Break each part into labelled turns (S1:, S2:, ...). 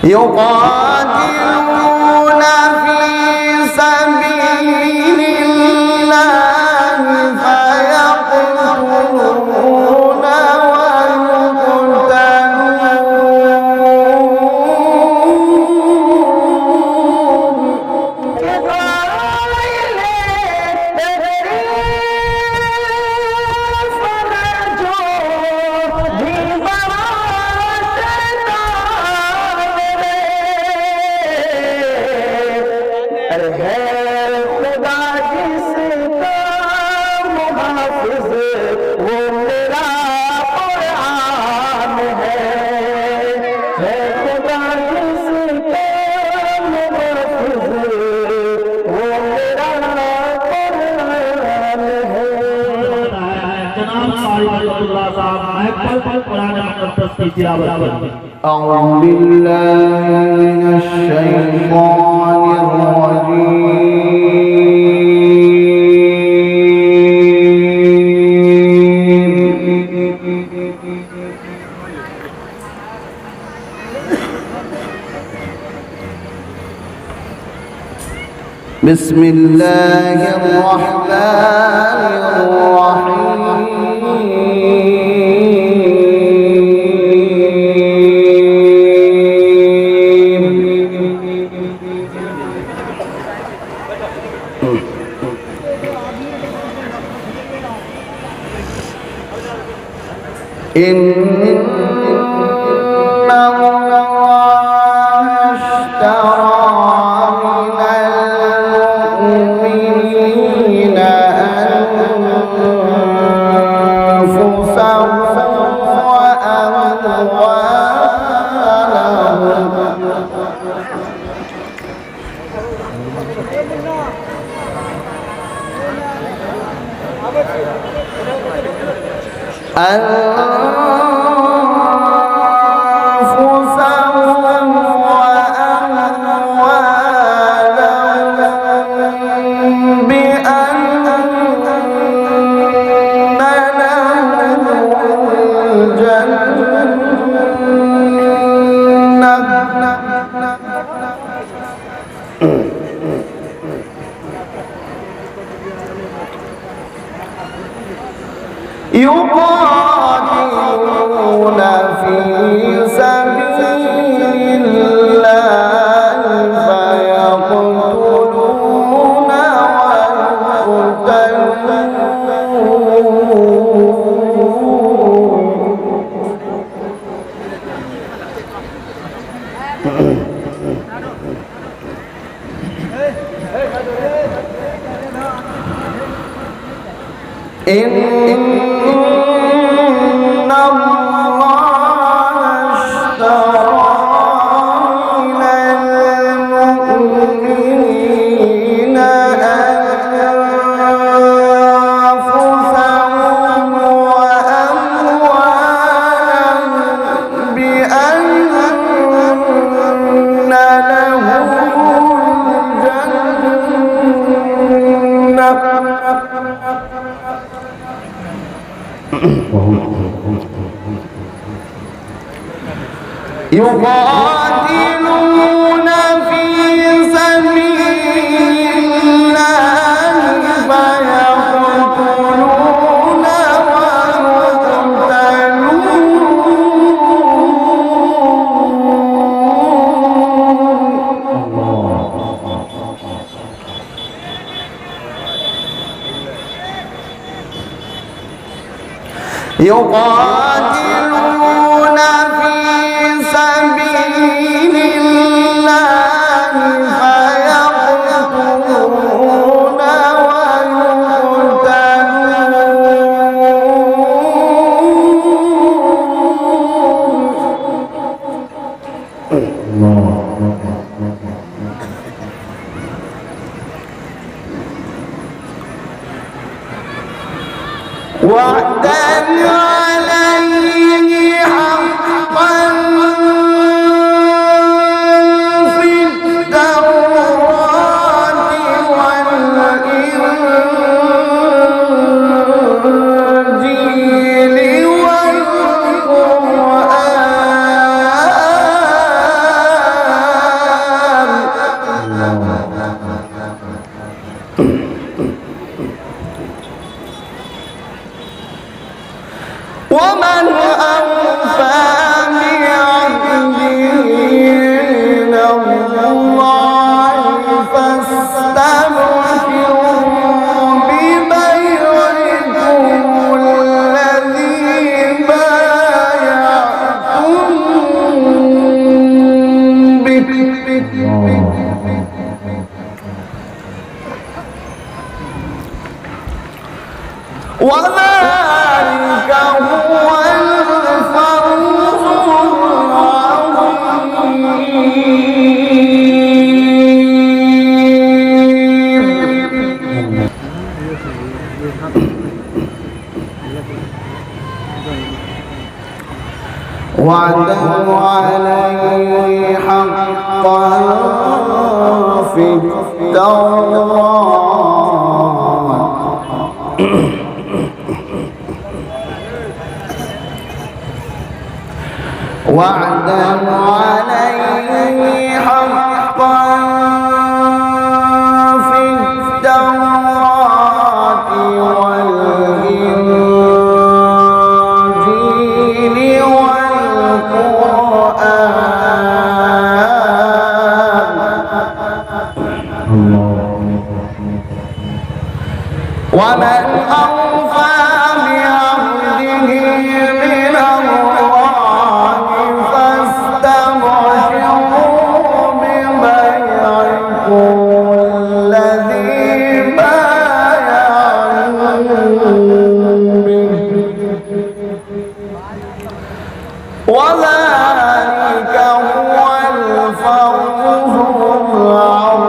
S1: يقاتلون في سبيل الله فيقتلون أعوذ بالله من الشيطان الرجيم بسم الله الرحمن الرحيم إن الله اشترى من المؤمنين أنفسهم وأموالهم بأن لهم الجنة يقاتلون في سبيل الله فيقتلون إن الله اشترى من المؤمنين أنفسهم وأموالهم بأن لهم يقاتلون في سبيل الله فيقتلون يقاتلون في سبيل الله فيقتلون وعدا عليه حقا في التوراة والإنجيل والقرآن وذلك هو الفوز العظيم. وعده عليه حقا في التوراة وعدا عليه حقا في التوراة والإنجيل والقرآن ومن أوفى بعهده من الله فاستبشروا ببيعكم الذي بايعتم به وذلك هو الفوز العظيم.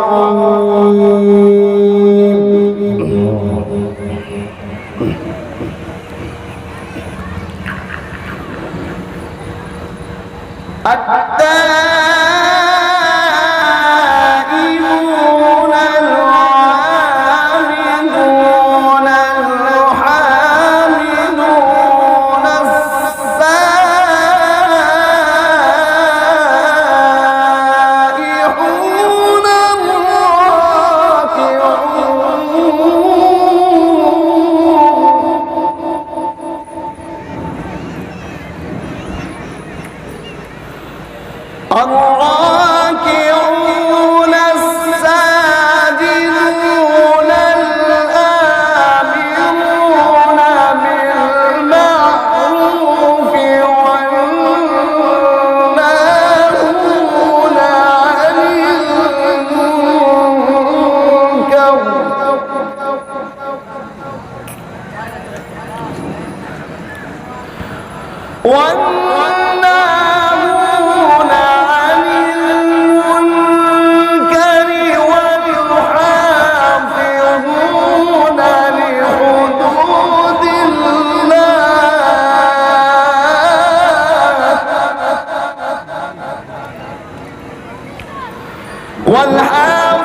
S1: التائبون العابدون الحامدون السائحون الراكعون الساجدون الآمرون بالمعروف والناهون عن المنكر والناهون عن المنكر والحافظون لحدود الله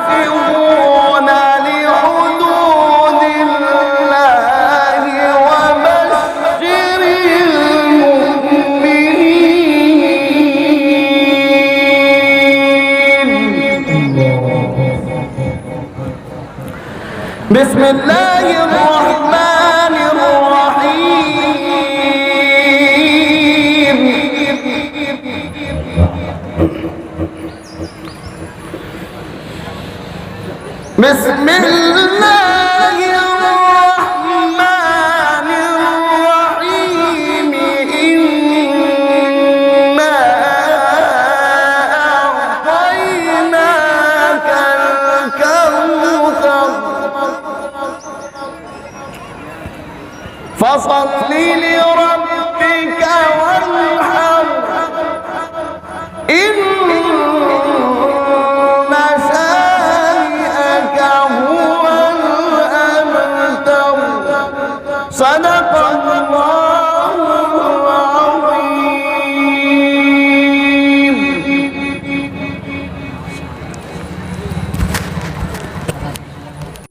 S1: والحافظون لحدود الله وبشر المؤمنين. بسم الله الرحمن الرحيم. بسم الله الرحمن الرحيم. إنا أعطيناك الكوثر فصل لربك وانحر إن شانئك هو الأبتر. صدق